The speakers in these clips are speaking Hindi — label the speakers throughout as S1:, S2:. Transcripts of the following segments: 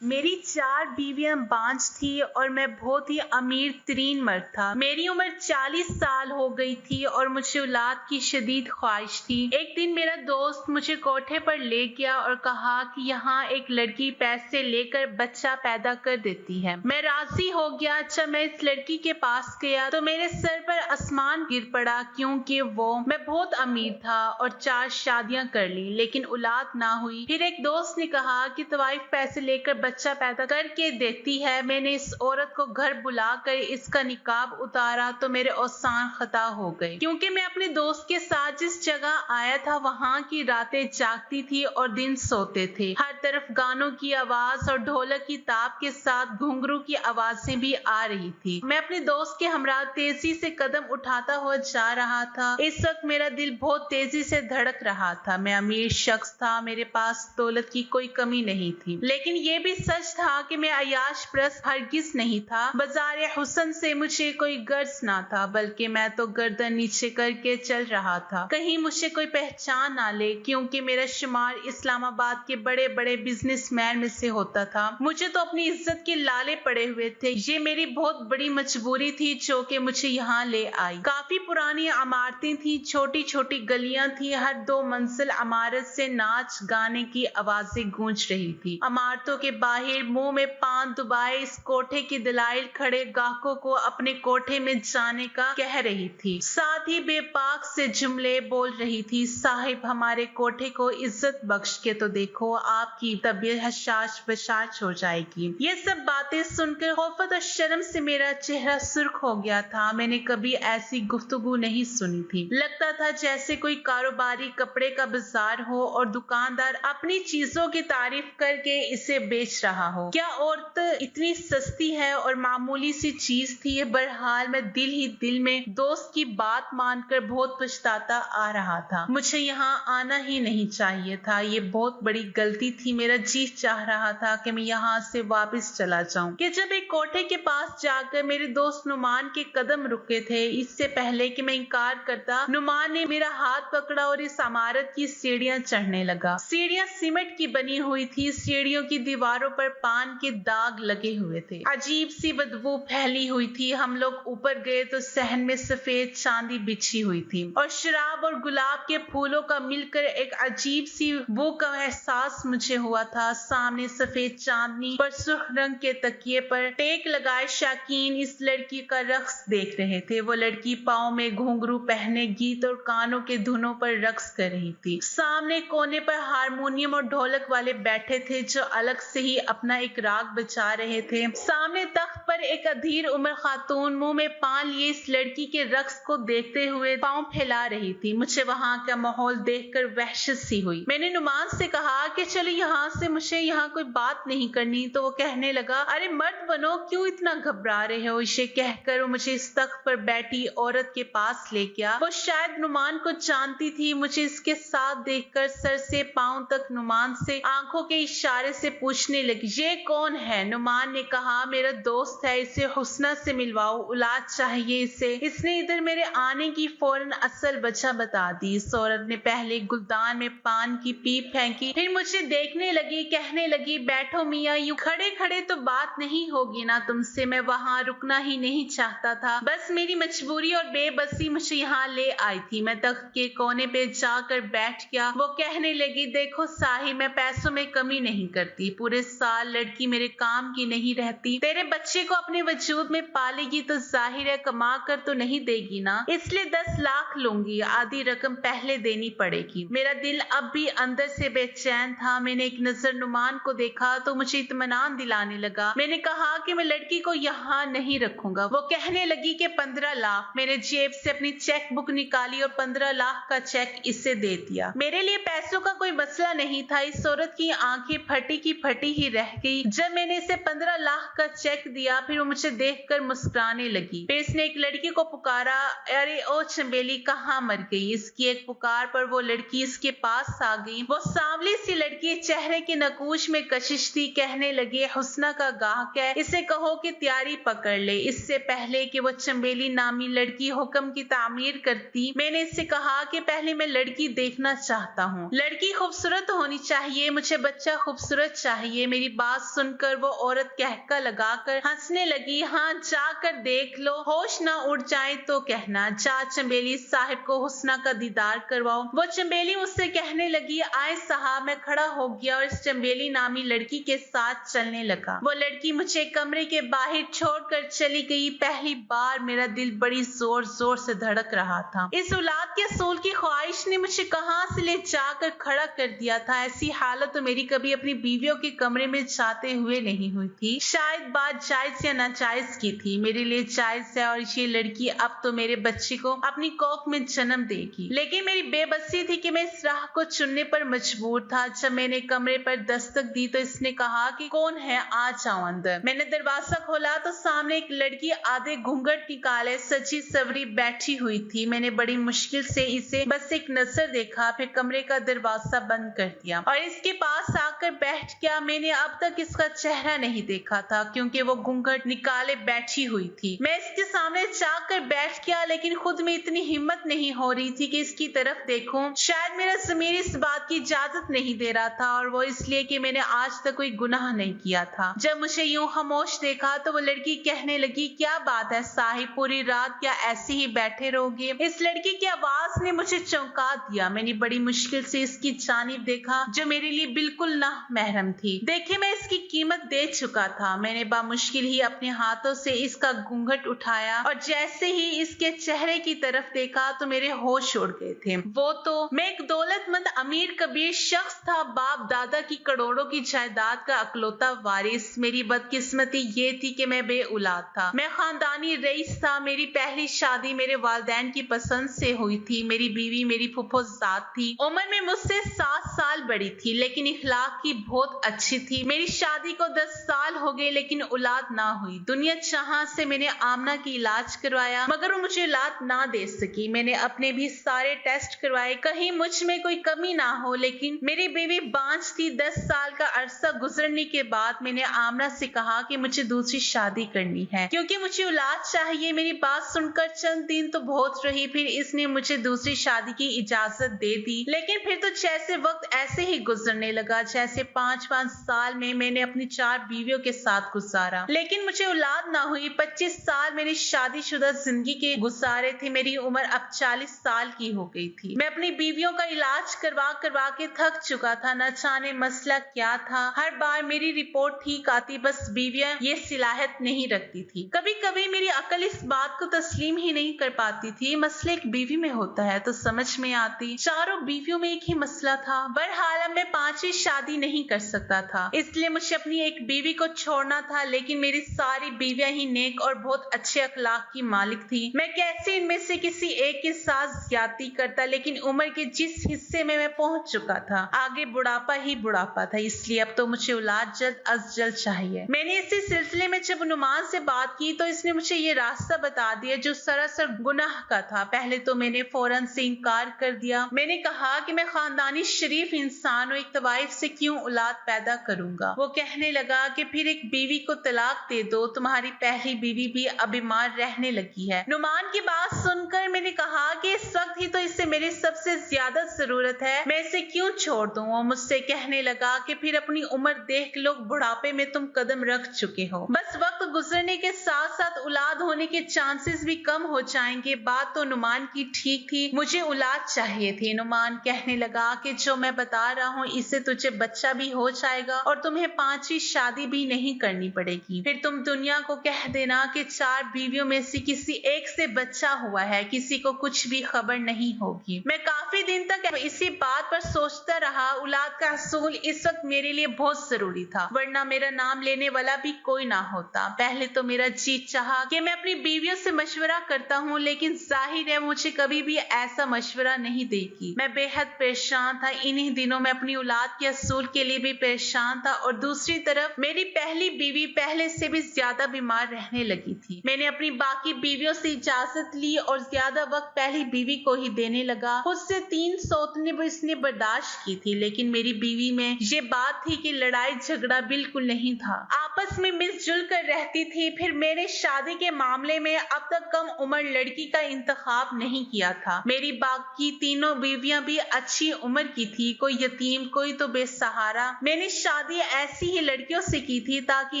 S1: मेरी 4 बीवियाँ बाँझ थी और मैं बहुत ही अमीर तरीन मर्द था। मेरी उम्र 40 साल हो गई थी और मुझे औलाद की शदीद ख्वाहिश थी। एक दिन मेरा दोस्त मुझे कोठे पर ले गया और कहा कि यहाँ एक लड़की पैसे लेकर बच्चा पैदा कर देती है। मैं राजी हो गया। जब मैं इस लड़की के पास गया तो मेरे सर पर आसमान गिर पड़ा, क्योंकि मैं बहुत अमीर था और 4 शादियां कर ली, लेकिन औलाद ना हुई। फिर एक दोस्त ने कहा कि तवाइफ पैसे लेकर बच्चा पैदा करके देती है। मैंने इस औरत को घर बुलाकर इसका निकाब उतारा तो मेरे औसान खता हो गए, क्योंकि मैं अपने दोस्त के साथ जिस जगह आया था वहाँ की रातें जागती थी और दिन सोते थे। हर तरफ गानों की आवाज और ढोलक की ताप के साथ घुंघरू की आवाजें भी आ रही थी। मैं अपने दोस्त के हमरा तेजी से कदम उठाता हुआ जा रहा था। इस वक्त मेरा दिल बहुत तेजी से धड़क रहा था। मैं अमीर शख्स था, मेरे पास दौलत की कोई कमी नहीं थी, लेकिन ये भी सच था कि मैं अयाश प्रस्त हरगिज नहीं था। बाजार हुस्न से मुझे कोई गर्ज ना था, बल्कि मैं तो गर्दन नीचे करके चल रहा था, कहीं मुझे कोई पहचान ना ले, क्योंकि मेरा शुमार इस्लामाबाद के बड़े बड़े बिजनेसमैन में से होता था। मुझे तो अपनी इज्जत के लाले पड़े हुए थे। ये मेरी बहुत बड़ी मजबूरी थी जो कि मुझे यहाँ ले आई। काफी पुरानी इमारतें थी, छोटी छोटी गलियां थी। हर 2 मंजिल इमारत से नाच गाने की आवाजें गूंज रही थी। इमारतों के बाहर मुंह में पान दुबाए इस कोठे की दलाइल खड़े ग्राहकों को अपने कोठे में जाने का कह रही थी। साथ ही बेपाक से जुमले बोल रही थी, साहिब हमारे कोठे को इज्जत बख्श के तो देखो, आपकी तबीयत हशाश बशाश हो जाएगी। ये सब बातें सुनकर खौफत और शर्म से मेरा चेहरा सुर्ख हो गया था। मैंने कभी ऐसी गुफ्तगू नहीं सुनी थी। लगता था जैसे कोई कारोबारी कपड़े का बाजार हो और दुकानदार अपनी चीजों की तारीफ करके इसे बेच रहा हो। क्या औरत इतनी सस्ती है और मामूली सी चीज थी। बहरहाल मैं दिल ही दिल में दोस्त की बात मानकर बहुत पछताता आ रहा था। मुझे यहाँ आना ही नहीं चाहिए था। ये बहुत बड़ी गलती थी। मेरा जी चाह रहा था कि मैं यहाँ से वापस चला जाऊं। कि जब एक कोठे के पास जाकर मेरे दोस्त नुमान के कदम रुके थे। इससे पहले कि मैं इनकार करता, नुमान ने मेरा हाथ पकड़ा और इस इमारत की सीढ़ियां चढ़ने लगा। सीढ़ियां सीमेंट की बनी हुई थी। सीढ़ियों की दीवारों पर पान के दाग लगे हुए थे। अजीब सी बदबू फैली हुई थी। हम लोग ऊपर गए तो सहन में सफेद चांदी बिछी हुई थी और शराब और गुलाब के फूलों का मिलकर एक अजीब सी बू का एहसास मुझे हुआ था। सामने सफेद चांदनी पर सुर्ख रंग के तकिए पर टेक लगाए शाकीन इस लड़की का रक्स देख रहे थे। वो लड़की पाँव में घुंघरू पहने गीत और कानों के धुनों पर रक्स कर रही थी। सामने कोने पर हारमोनियम और ढोलक वाले बैठे थे जो अलग से ही अपना एक राग बजा रहे थे। सामने तख्त पर एक अधीर उम्र खातून मुंह में पान लिए इस लड़की के रक्स को देखते हुए पांव फैला रही थी। मुझे वहां का माहौल देखकर वहशत सी हुई। मैंने नुमान से कहा कि चलो यहाँ से, मुझे यहाँ कोई बात नहीं करनी। तो वो कहने लगा, अरे मर्द बनो, क्यों इतना घबरा रहे हो। इसे कहकर वो मुझे इस तख्त पर बैठी औरत के पास ले गया। वो शायद नुमान को जानती थी। मुझे इसके साथ देखकर सर से पांव तक नुमान से आंखों के इशारे से पूछने लगी, ये कौन है। नुमान ने कहा, मेरा दोस्त है, इसे हुस्ना से मिलवाओ, औलाद चाहिए इसे। इसने इधर मेरे आने की फौरन असल वजह बता दी। इस औरत ने पहले गुलदान में पान की पीप फेंकी, फिर मुझे देखने लगी, कहने लगी, बैठो मियाँ, यूं खड़े खड़े तो बात नहीं होगी ना तुमसे। मैं वहाँ रुकना ही नहीं चाहता था, बस मेरी मजबूरी और बेबसी मुझे यहाँ ले आई थी। मैं तख्त के कोने पे जाकर बैठ गया। वो कहने लगी, देखो साहिब, मैं पैसों में कमी नहीं करती। पूरे साल लड़की मेरे काम की नहीं रहती। तेरे बच्चे को अपने वजूद में पालेगी तो जाहिर है कमा कर तो नहीं देगी ना, इसलिए 10 लाख लूंगी। आधी रकम पहले देनी पड़ेगी। मेरा दिल अब भी अंदर से बेचैन था। मैंने एक नजर नुमान को देखा तो मुझे इत्मीनान दिलाने लगा। मैंने कहा कि मैं लड़की को यहाँ नहीं रखूंगा। वो कहने लगी कि 15 लाख। मैंने जेब से अपनी चेक बुक निकाली और 15 लाख का चेक इसे दे दिया। मेरे लिए पैसों का कोई मसला नहीं था। इस औरत की आंखें फटी की फटी ही रह गई जब मैंने इसे 15 लाख का चेक दिया। फिर वो मुझे देखकर मुस्कुराने लगी। फिर इसने एक लड़की को पुकारा, अरे ओ चंबेली, कहाँ मर गई। इसकी एक पुकार पर वो लड़की इसके पास आ गई। वो सांवली सी लड़की चेहरे के नकूश में कशिश थी। कहने लगे, हुस्ना का गाहक है, इसे कहो कि तैयारी पकड़ ले। इससे पहले कि वो चंबेली नामी लड़की हो हुक्म की तामीर करती। मैंने इससे कहा कि पहले मैं लड़की देखना चाहता हूँ। लड़की खूबसूरत होनी चाहिए, मुझे बच्चा खूबसूरत चाहिए। मेरी बात सुनकर वो औरत कहका लगाकर हंसने लगी। हाँ, जाकर देख लो, होश ना उड़ जाए तो कहना। जा चंबेली साहिब को हुस्ना का दीदार करवाओ। वो चंबेली मुझसे कहने लगी, आए साहब। मैं खड़ा हो गया और इस चंबेली नामी लड़की के साथ चलने लगा। वो लड़की मुझे कमरे के बाहर छोड़कर चली गई। पहली बार मेरा दिल बड़ी जोर जोर से धड़क रहा था। इस औलाद के असूल की ख्वाहिश ने मुझे कहां से ले जाकर खड़ा कर दिया था। ऐसी हालत तो मेरी कभी अपनी बीवियों के कमरे में जाते हुए नहीं हुई थी। शायद बात जायज या नाजायज की थी। मेरे लिए जायज है और ये लड़की अब तो मेरे बच्चे को अपनी कोख में जन्म देगी। लेकिन मेरी बेबसी थी कि मैं इस राह को चुनने पर मजबूर था। जब मैंने कमरे पर दस्तक दी तो इसने कहा कि कौन है, आ जाओ अंदर। मैंने दरवाजा खोला तो सामने एक लड़की आधे घूंघट निकाले सजी सवरी बैठी हुई थी। मैंने बड़ी मुश्किल से इसे बस एक नजर देखा, फिर कमरे का दरवाजा बंद कर दिया और इसके पास आकर बैठ गया। मैंने अब तक इसका चेहरा नहीं देखा था क्योंकि वो घूंघट निकाले बैठी हुई थी। मैं इसके सामने जाकर बैठ गया, लेकिन खुद में इतनी हिम्मत नहीं हो रही थी कि इसकी तरफ देखूं। शायद मेरा ज़मीर इस बात की इजाजत नहीं दे रहा था, और वो इसलिए कि मैंने आज तक कोई गुनाह नहीं किया था। जब मुझे यूं खामोश देखा तो वो लड़की कहने लगी, क्या बात है साहिब, पूरी रात क्या ऐसे ही बैठे रहोगे? इस लड़की की आवाज ने मुझे चौंका दिया। मैंने बड़ी मुश्किल से इसकी जानिब देखा जो मेरे लिए बिल्कुल ना महरम थी। देखे, मैं इसकी कीमत दे चुका था। मैंने बामुश्किल ही अपने हाथों से इसका घूंघट उठाया और जैसे ही इसके चेहरे की तरफ देखा तो मेरे होश उड़ गए थे। वो तो मैं एक दौलतमंद अमीर कबीर शख्स था, बाप दादा की करोड़ों की जायदाद का अकलौता वारिस। मेरी बदकिस्मती ये थी कि मैं बे औलाद था। मैं खानदानी रईस था। मेरी पहली शादी मेरे वालिदैन की पसंद से हुई थी। मेरी बीवी मेरी फुफोजात थी। उम्र में मुझसे 7 साल बड़ी थी, लेकिन इखलाक की बहुत अच्छी थी। मेरी शादी को 10 साल हो गए, लेकिन औलाद ना हुई। दुनिया जहां से मैंने आमना की इलाज करवाया, मगर वो मुझे औलाद ना दे सकी। मैंने अपने भी सारे टेस्ट करवाए, कहीं मुझ में कोई कमी ना हो, लेकिन मेरी बीवी बांझ थी। 10 साल का अरसा गुजरने के बाद मैंने आमना से कहा कि मुझे दूसरी शादी करनी है क्योंकि मुझे औलाद चाहिए। मेरी बात सुनकर चंद दिन तो बहुत रही, फिर इसने मुझे दूसरी शादी की इजाजत दे दी। लेकिन फिर तो जैसे वक्त ऐसे ही गुजरने लगा जैसे 5-5 साल में मैंने अपनी 4 बीवियों के साथ गुजारा, लेकिन मुझे औलाद ना हुई। 25 साल मेरी शादीशुदा जिंदगी के गुजारे थे। मेरी उम्र अब 40 साल की हो गई थी। मैं अपनी बीवियों का इलाज करवा करवा के थक चुका था। न जाने मसला क्या था। हर बार मेरी रिपोर्ट ठीक आती, बस बीवियां ये सलाहियत नहीं रखती थी। कभी कभी मेरी अकल इस बात को तस्लीम ही नहीं कर पाती थी। मसला एक बीवी में होता है तो समझ में आती, चारों बीवियों में एक ही मसला था। बहरहाल मैं 5वीं शादी नहीं कर सकता था, इसलिए मुझे अपनी एक बीवी को छोड़ना था। लेकिन मेरी सारी बीवियां ही नेक और बहुत अच्छे अखलाक की मालिक थी। मैं कैसे इनमें से किसी एक के साथ ज्यादती करता, लेकिन उम्र के जिस हिस्से में मैं पहुंच चुका था, आगे बुढ़ापा ही बुढ़ापा था। इसलिए अब तो मुझे औलाद जल्द अज जल्द चाहिए। मैंने इसी सिलसिले में जब नुमान से बात की तो इसने मुझे ये रास्ता बता दिया जो सरासर गुनाह का था। पहले तो मैंने फौरन से इनकार कर दिया। मैंने कहा कि मैं खानदानी शरीफ इंसान हूँ, एक तवाइफ से क्यों औलाद पैदा करूंगा। वो कहने लगा कि फिर एक बीवी को तलाक दे दो, तुम्हारी पहली बीवी भी अब बीमार रहने लगी है। नुमान की बात सुनकर मैंने कहा कि इस वक्त ही तो इससे मेरी सबसे ज्यादा जरूरत है, मैं इसे क्यों छोड़ दूं। वो मुझसे कहने लगा कि फिर अपनी उम्र देख लो, बुढ़ापे में तुम कदम रख चुके हो। बस वक्त गुजरने के साथ साथ औलाद होने के चांसेस भी कम हो जाएंगे। बात तो नुमान की ठीक थी, मुझे औलाद चाहिए थी। नुमान कहने लगा कि जो मैं बता रहा हूँ इससे तुझे बच्चा भी हो जाएगा और तुम्हें 5वीं शादी भी नहीं करनी पड़ेगी। फिर तुम दुनिया को कह देना कि 4 बीवियों में से किसी एक से बच्चा हुआ है, किसी को कुछ भी खबर नहीं होगी। मैं काफी दिन तक इसी बात पर सोचता रहा। औलाद का असूल इस वक्त मेरे लिए बहुत जरूरी था, वरना मेरा नाम लेने वाला भी कोई ना होता। पहले तो मेरा जी चाहा कि मैं अपनी बीवियों से मशवरा करता हूँ, लेकिन जाहिर है मुझे कभी भी ऐसा मशवरा नहीं देगी। मैं बेहद परेशान था। इन्हीं दिनों में अपनी औलाद के असूल के लिए भी परेशान था, और दूसरी तरफ मेरी पहली बीवी पहले से भी ज्यादा बीमार रहने लगी थी। मैंने अपनी बाकी बीवियों से इजाजत ली और ज्यादा वक्त पहली बीवी को ही देने लगा। खुद से 3 सौतने भी इसने बर्दाश्त की थी, लेकिन मेरी बीवी में ये बात थी कि लड़ाई झगड़ा बिल्कुल नहीं था। आपस में मिलजुल कर रहती थी। फिर मैंने शादी के मामले में अब तक कम उम्र लड़की का इंतखाब नहीं किया था। मेरी बाकी तीनों बीवियां भी अच्छी उम्र की थी, कोई यतीम, कोई तो बेसहारा। मैंने शादी ऐसी ही लड़कियों से की थी ताकि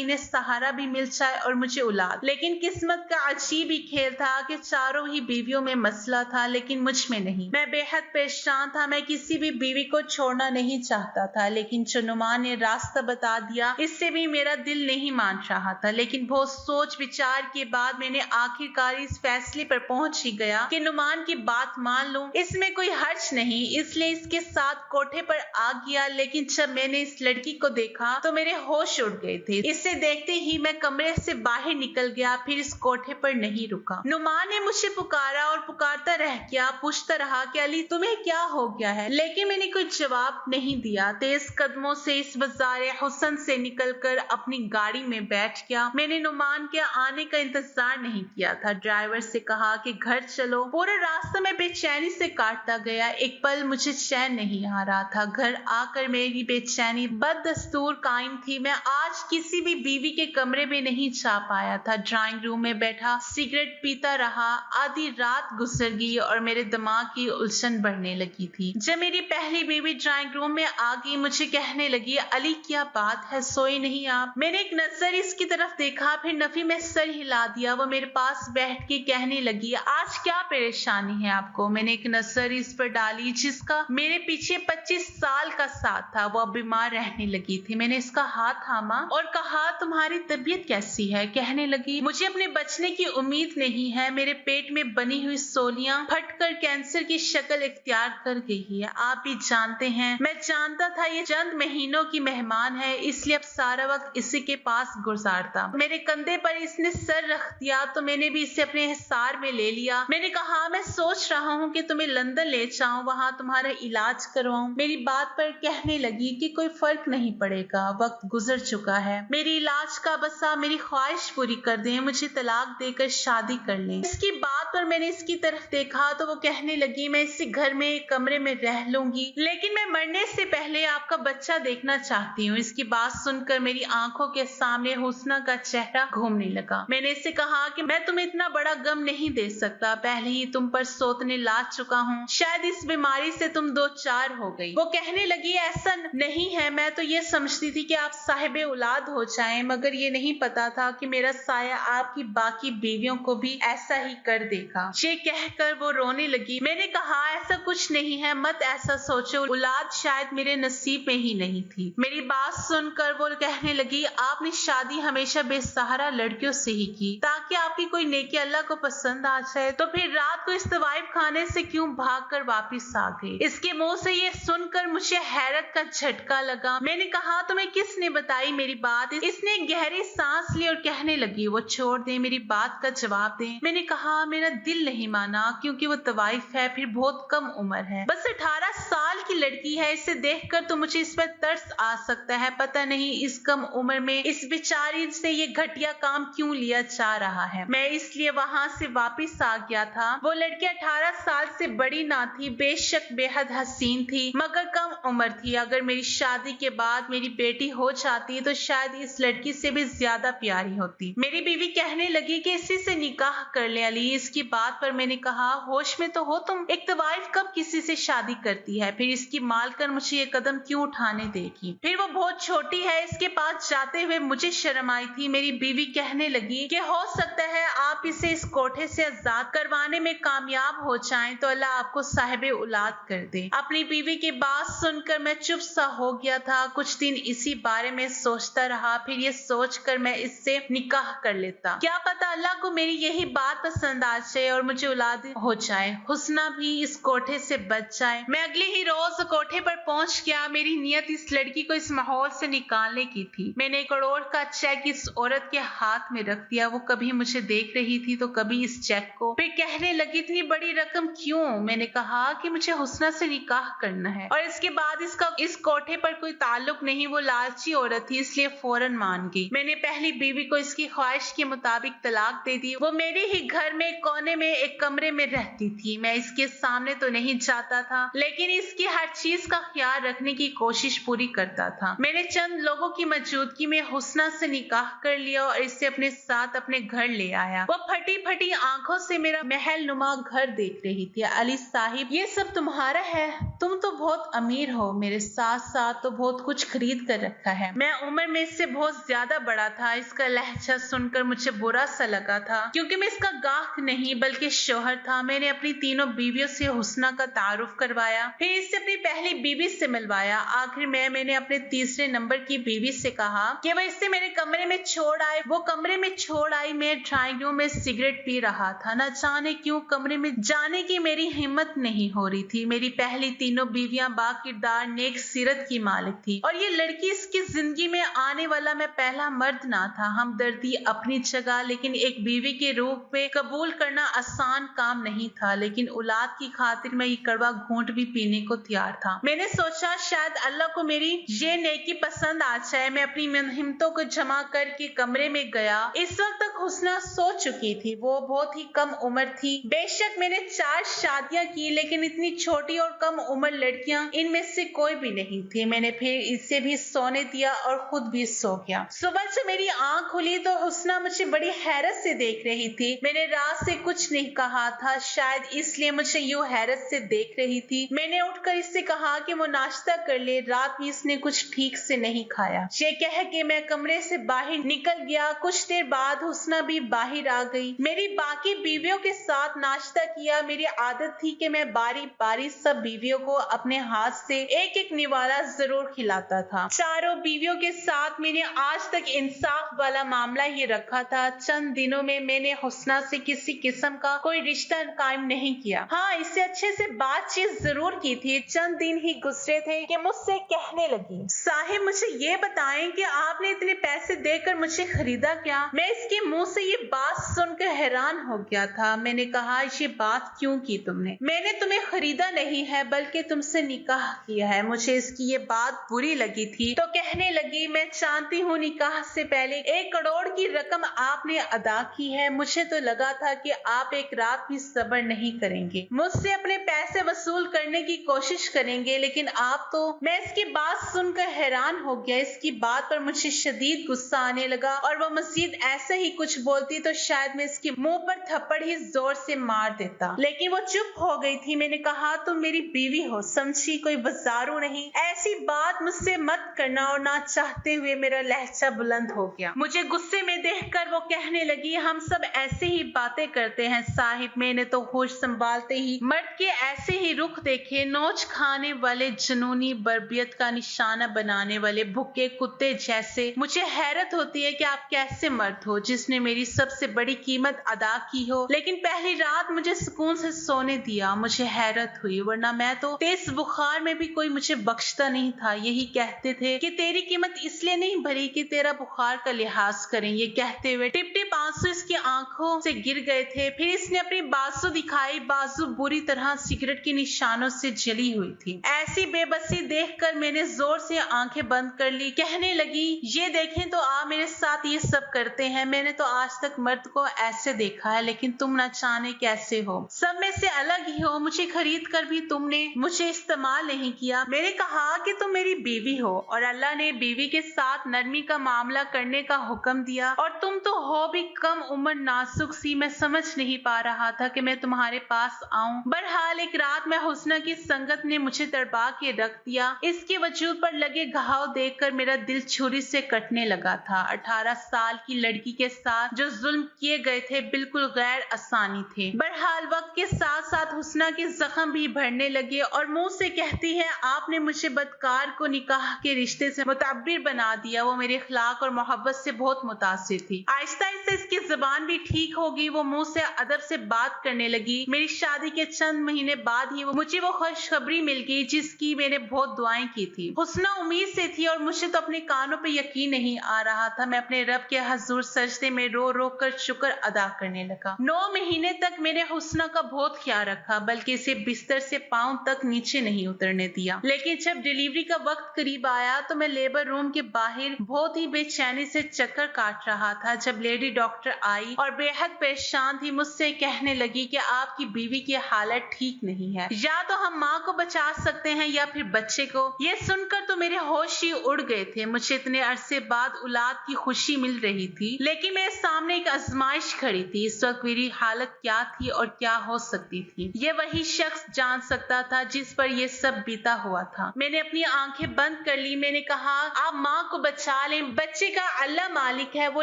S1: इन्हें सहारा भी मिल जाए और मुझे औलाद। लेकिन किस्मत का अजीब ही खेल था कि चारों ही बीवियों में मसला था, लेकिन मुझ में नहीं। मैं बेहद परेशान था। मैं किसी भी बीवी को छोड़ना नहीं चाहता था, लेकिन जो नुमान ने रास्ता बता दिया, इससे भी मेरा दिल नहीं मान रहा था। लेकिन बहुत सोच विचार के बाद मैंने आखिरकार इस फैसले पर पहुंच ही गया कि नुमान की बात मान लूं, इसमें कोई हर्ज नहीं। इसलिए इसके साथ कोठे पर आ गया। लेकिन जब मैंने इस लड़की को देखा तो मेरे होश उड़ गए थे। इसे देखते ही मैं कमरे से बाहर निकल गया, फिर इस कोठे पर नहीं रुका। नुमान ने मुझे पुकारा और पुकारता रह गया, पूछता रहा कि अली तुम्हें क्या हो गया है, लेकिन मैंने कोई जवाब नहीं दिया। तेज कदमों से इस बाज़ारे हुस्न से निकलकर अपनी गाड़ी में बैठ गया। मैंने नुमान के आने का इंतजार नहीं किया था। ड्राइवर से कहा कि घर चलो। पूरा रास्ता मैं बेचैनी से काटता गया। एक पल मुझे चैन नहीं आ रहा था। घर आकर मेरी बेचैनी बददस्तूर कायम थी। मैं आज किसी भी बीवी के कमरे में नहीं जा पाया था। ड्राइंग रूम में बैठा सिगरेट पीता रहा। आधी रात गुजर गई और मेरे दिमाग की उलझन बढ़ने लगी थी। जब मेरी पहली बीवी ड्राइंग रूम में आ गई, मुझे कहने लगी, अली क्या बात है, सोए नहीं आप? मैंने एक नजर इसकी तरफ देखा, फिर नफी में सर हिला दिया। वो मेरे पास बैठ के कहने लगी, आज क्या परेशानी है आपको? मैंने एक नजर इस पर डाली जिसका मेरे पीछे 25 साल का साथ था। वो बीमार रहने लगी थी। मैंने इसका हाथ थामा और कहा, तुम्हारी तबीयत कैसी है? कहने लगी, मुझे अपने बचने की उम्मीद नहीं है। मेरे पेट में बनी हुई सोलियां फटकर कैंसर की शक्ल इख्तियार कर गई है। आप भी जानते हैं, मैं जानता था ये चंद महीनों की मेहमान है, इसलिए अब सारा वक्त इसी के पास गुजारता। मेरे कंधे पर इसने सर रख दिया तो मैंने भी इसे अपने हिसार में ले लिया। मैंने कहा, मैं सोच रहा हूँ कि तुम्हें लंदन ले जाऊं, वहां तुम्हारा इलाज करवाऊं। मेरी बात पर कहने लगी कि कोई फर्क नहीं पड़ेगा, वक्त गुजर चुका है। मेरी इलाज का बसा मेरी ख्वाहिश पूरी कर दें, मुझे तलाक देकर शादी कर लें। इसकी बात पर मैंने इसकी तरफ देखा तो वो कहने लगी, मैं इसी घर में एक कमरे में रह लूंगी, लेकिन मैं मरने से पहले आपका बच्चा देखना चाहती हूँ। इसकी बात सुनकर मेरी आंखों के सामने हुस्ना का चेहरा घूमने लगा। मैंने इससे कहा कि मैं तुम्हें इतना बड़ा गम नहीं दे सकता, पहले ही तुम पर सोतने ला चुका हूँ। शायद इस बीमारी से तुम 2-4 हो गई। वो कहने लगी, ऐसा नहीं है, मैं तो ये समझती थी कि आप साहिबे औलाद हो जाएं, मगर ये नहीं पता था कि मेरा साया आपकी बाकी बीवियों को भी ऐसा ही कर देगा। ये कहकर वो रोने लगी। मैंने कहा, ऐसा कुछ नहीं है, मत ऐसा सोचो, औलाद शायद मेरे नसीब में ही नहीं थी। मेरी बात सुनकर वो कहने लगी, आपने शादी हमेशा बेसहारा लड़कियों से ही की ताकि आपकी कोई नेकी अल्लाह को पसंद आ जाए, तो फिर रात को इस तवाइफ खाने से क्यों भागकर वापस आ गए? इसके मुंह से ये सुनकर मुझे हैरत का झटका लगा। मैंने कहा, तुम्हें किसने बताई मेरी बात? इसने गहरी सांस ली और कहने लगी, वो छोड़ दे, मेरी बात का जवाब दे। मैंने कहा, मेरा दिल नहीं माना, क्योंकि वो तवाइफ है, फिर बहुत कम उम्र है, बस 18 साल की लड़की है। इसे देखकर तो मुझे इस पर तरस आ सकता है। पता नहीं इस कम उम्र में इस बेचारी से ये घटिया काम क्यों लिया जा रहा है। मैं इसलिए वहां से वापस आ गया था। वो लड़की 18 साल से बड़ी ना थी, बेशक बेहद हसीन थी, मगर कम उम्र थी। अगर मेरी शादी के बाद मेरी बेटी हो जाती तो शायद इस लड़की से भी ज्यादा प्यारी होती। मेरी बीवी कहने लगी कि इसी से निकाह कर ले अली। इसकी बात पर मैंने कहा, होश में तो हो तुम? एक तवाइफ कब किसी से शादी करती है? फिर इसकी मालकर मुझे ये कदम क्यों उठाने देगी? फिर वो बहुत छोटी है, इसके पास जाते हुए मुझे शर्म आई थी। मेरी बीवी कहने लगी कि हो सकता है आप इसे इस कोठे से आजाद करवाने में कामयाब हो जाएं तो अल्लाह आपको साहिबे औलाद कर दे। अपनी बीवी की बात सुनकर मैं चुप सा हो गया था। कुछ दिन इसी बारे में सोचता रहा, फिर ये सोचकर मैं इससे निकाह कर लेता। क्या पता अल्लाह को मेरी यही बात पसंद आ जाए और मुझे औलाद हो जाए, हुस्ना भी इस कोठे से बच जाए। मैं अगले ही रोज कोठे पर पहुंच गया। मेरी नियत इस लड़की को इस माहौल से निकालने की थी। मैंने 1 करोड़ का चेक इस औरत के हाथ में रख दिया। वो कभी मुझे देख रही थी तो कभी इस चेक को। फिर कहने लगी, इतनी बड़ी रकम क्यों? मैंने कहा कि मुझे हुस्ना से निकाह करना है और इसके बाद इसका इस कोठे पर कोई ताल्लुक नहीं। वो लालची औरत थी, इसलिए फौरन मान गई। मैंने पहली बीवी को इसकी ख्वाहिश के मुताबिक तलाक दे दी। वो मेरे ही घर में कोने में एक कमरे में रहती थी। मैं इसके सामने तो नहीं जाता था, लेकिन इसकी हर चीज का ख्याल रखने की कोशिश पूरी करता था। मैंने चंद लोगों की मौजूदगी में हुस्ना से निकाह कर लिया और इसे अपने साथ अपने घर ले आया। वो फटी फटी आंखों से मेरा महल नुमा घर देख रही थी। अली साहिब, ये सब तुम्हारा है? तुम तो बहुत अमीर हो, मेरे साथ साथ तो बहुत कुछ खरीद कर रखा है। मैं उम्र में इससे बहुत ज्यादा बड़ा था। इसका लहजा सुनकर मुझे बुरा सा लगा था, क्योंकि मैं इसका गाहक नहीं बल्कि शौहर था। मैंने अपनी तीनों बीवियों से हुस्ना का तारुफ करवाया, फिर इससे अपनी पहली बीवी से मिलवाया। आखिर में मैंने अपने तीसरे नंबर की बीवी से कहा कि वह इससे मेरे कमरे में छोड़ आए। वो कमरे में छोड़ आई। मैं ड्राइंग रूम में सिगरेट पी रहा था। न जाने क्यों कमरे में जाने की मेरी हिम्मत नहीं हो रही थी। मेरी पहली तीनों बीवियां बाकिरदार नेक सीरत की मालिक थी और ये लड़की इसकी जिंदगी में आने वाला मैं पहला मर्द ना था। हमदर्दी अपनी जगह, लेकिन एक बीवी के रूप में कबूल करना आसान काम नहीं था। लेकिन औलाद की खातिर मैं ये कड़वा घूंट भी पीने को तैयार था। मैंने सोचा शायद अल्लाह को मेरी ये नेकी पसंद आ जाए। मैं अपनी हिम्मतों को जमा करके कमरे में गया। इस वक्त तक हुस्ना सो चुकी थी। वो बहुत ही कम उम्र थी। बेशक मैंने 4 शादियां की, लेकिन इतनी छोटी और कम उम्र लड़कियां इनमें से कोई भी नहीं थी। मैंने फिर इसे भी सोने दिया और खुद भी सो गया। सुबह जब मेरी आंख खुली तो हुस्ना मुझे बड़ी हैरत से देख रही थी। मैंने रात से कुछ नहीं कहा था, शायद इसलिए मुझे यूं हैरत से देख रही थी। मैंने उठकर इससे कहा कि वो नाश्ता कर ले, रात में इसने कुछ ठीक से नहीं खाया। ये कह के मैं कमरे से बाहर निकल गया। कुछ देर बाद हुस्ना भी बाहर आ गई। मेरी बाकी बीवियों के साथ नाश्ता किया। मेरी आदत थी कि मैं बारी बारी सब बीवियों को अपने हाथ से एक एक निवाला जरूर खिलाता था। चारों बीवियों के साथ मैंने आज तक इंसाफ वाला मामला ही रखा था। चंद दिनों में मैंने हुस्ना से किसी किस्म का कोई रिश्ता कायम नहीं किया। हाँ, इससे अच्छे से बातचीत जरूर की थी। चंद दिन ही गुजरे थे कि मुझसे कहने लगी, साहिब मुझे ये बताएं कि आपने इतने पैसे देकर मुझे खरीदा क्या? मैं इसके मुंह से ये बात सुनकर हैरान हो गया था। मैंने कहा, ये बात क्यों की तुमने? मैंने तुम्हें खरीदा नहीं है बल्कि तुमसे निकाह किया है। मुझे इसकी ये बात बुरी लगी थी तो कहने लगी, मैं जानती हूँ निकाह से पहले 1 करोड़ की रकम आपने अदा की है। मुझे तो लगा था कि आप एक रात भी सब्र नहीं करेंगे, मुझसे अपने पैसे वसूल करने की कोशिश करेंगे, लेकिन आप तो। मैं इसकी बात सुनकर हैरान हो गया। इसकी बात पर मुझे शदीद गुस्सा आने लगा और वो मजीद ऐसे ही कुछ बोलती तो शायद मैं इसके मुंह पर थप्पड़ ही जोर से मार देता, लेकिन वो चुप हो गई थी। मैंने कहा, तुम मेरी बीवी हो, समझी, कोई बाजारू नहीं। ऐसी बात मुझसे मत करना। और ना चाहते हुए मेरा लहजा बुलंद हो गया। मुझे गुस्से में देखकर वो कहने लगी, हम सब ऐसे ही बातें करते हैं साहिब। मैंने तो होश संभालते ही मर्द के ऐसे ही रुख देखे, नोच खाने वाले, जुनूनी बर्बियत का निशाना बनाने वाले भूखे कुत्ते जैसे। मुझे हैरत होती है कि आप कैसे मर्द हो जिसने मेरी सबसे बड़ी कीमत अदा की हो, लेकिन पहली रात मुझे सुकून से सोने दिया। मुझे हैरत हुई, वरना मैं तो तेज बुखार में भी कोई मुझे बख्शता नहीं था। यही कहते थे कि तेरी कीमत इसलिए नहीं भरी कि तेरा बुखार का लिहाज करें। ये कहते हुए टिप टिप आंसू इसकी आंखों से गिर गए थे। फिर इसने अपनी बाजू दिखाई। बाजू बुरी तरह सिगरेट के निशानों से जली हुई थी। ऐसी बेबसी देखकर मैंने जोर से आंखें बंद कर ली। कहने लगी, ये देखें तो आप मेरे साथ ये सब करते हैं। मैंने तो आज तक मर्द को ऐसे देखा है, लेकिन तुम न जाने कैसे हो, सब में से अलग ही हो। मुझे खरीद कर भी तुमने मुझे इस्तेमाल नहीं किया। मैंने कहा कि तुम मेरी बीवी हो और अल्लाह ने बीवी के साथ नरमी का मामला करने का हुक्म दिया, और तुम तो हो भी कम उम्र, नाजुक सी। मैं समझ नहीं पा रहा था कि मैं तुम्हारे पास आऊं। बहरहाल एक रात में हुस्ना की संगत ने मुझे तड़पा के रख दिया। इसके वजूद पर लगे घाव देखकर मेरा दिल छुरी से कटने लगा था। 18 साल की लड़की के साथ जो जुल्म किए गए थे बिल्कुल गैर आसानी थे। बहरहाल वक्त के साथ साथ हुस्ना के जख्म भी भरने लगे और मुंह से कहती है, आपने मुझे बदकार को निकाह के रिश्ते से मुतब्बिर बना दिया। वो मेरे अखलाक और मोहब्बत से बहुत मुतासिर थी। आहिस्ता आहिस्ता इसकी जुबान भी ठीक होगी। वो मुंह से अदब से बात करने लगी। मेरी शादी के चंद महीने बाद ही मुझे वो खुशखबरी मिल गई जिसकी मैंने बहुत दुआएं की थी। हुस्ना उम्मीद से थी और मुझे तो अपने कानों पे यकीन नहीं आ रहा था। मैं अपने रब के हजूर सजदे में रो रो कर शुक्र अदा करने लगा। 9 महीने तक मैंने हुस्ना का बहुत ख्याल रखा, बल्कि इसे बिस्तर से पांव तक नीचे नहीं उतरने दिया। लेकिन जब डिलीवरी का वक्त करीब आया तो मैं लेबर रूम के बाहर बहुत ही बेचैनी से चक्कर काट रहा था जब लेडी डॉक्टर आई और बेहद परेशान थी। मुझसे कहने लगी कि आपकी बीवी की हालत ठीक नहीं है, या तो हम माँ को बचा सकते हैं या फिर बच्चे को। ये सुनकर तो मेरे होश ही उड़ गए थे। मुझे इतने अरसे बाद औलाद की खुशी मिल रही थी, लेकिन मेरे सामने एक आजमाइश खड़ी थी। इस वक्त मेरी हालत क्या थी और क्या हो सकती थी, ये वही शख्स जान सकता था जिस पर यह सब बीता हुआ था। मैंने अपनी आंखें बंद कर ली। मैंने कहा, आप माँ को बचा लें, बच्चे का अल्लाह मालिक है। वो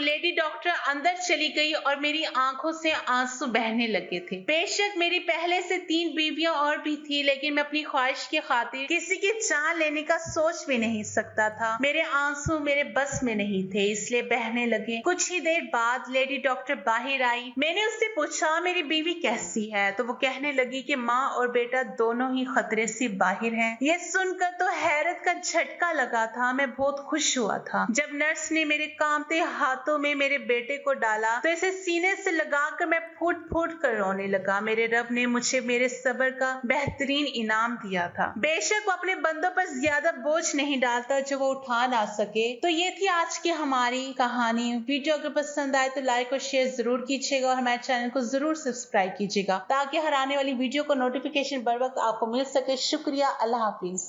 S1: लेडी डॉक्टर अंदर चली गई और मेरी आंखों से आंसू बहने लगे थे। बेशक मेरी पहले से 3 बीवियां और भी थी, लेकिन मैं अपनी ख्वाहिश की खातिर किसी की जान लेने का सोच भी नहीं सकता था। मेरे आंसू मेरे बस में नहीं थे, इसलिए बहने लगे। कुछ ही देर बाद लेडी डॉक्टर बाहर आई। मैंने उससे पूछा, मेरी बीवी कैसी है? तो वो कहने लगी कि माँ और बेटा दोनों ही खतरे से बाहर हैं। यह सुनकर तो हैरत का झटका लगा था। मैं बहुत खुश हुआ था। जब नर्स ने मेरे कांपते हाथों में मेरे बेटे को डाला तो इसे सीने से लगाकर मैं फूट फूट कर रोने लगा। मेरे रब ने मुझे मेरे सब्र का बेहतरीन इनाम दिया था। बेशक वो अपने बंदों पर ज्यादा बोझ नहीं डालता जो वो उठा ना सके। तो ये थी आज की हमारी कहानी। वीडियो अगर पसंद आए तो लाइक और शेयर जरूर कीजिएगा और हमारे चैनल को जरूर सब्सक्राइब कीजिएगा ताकि हर आने वाली वीडियो को नोटिफिकेशन बर वक्त आपको मिल सके। शुक्रिया। अल्लाह हाफिज।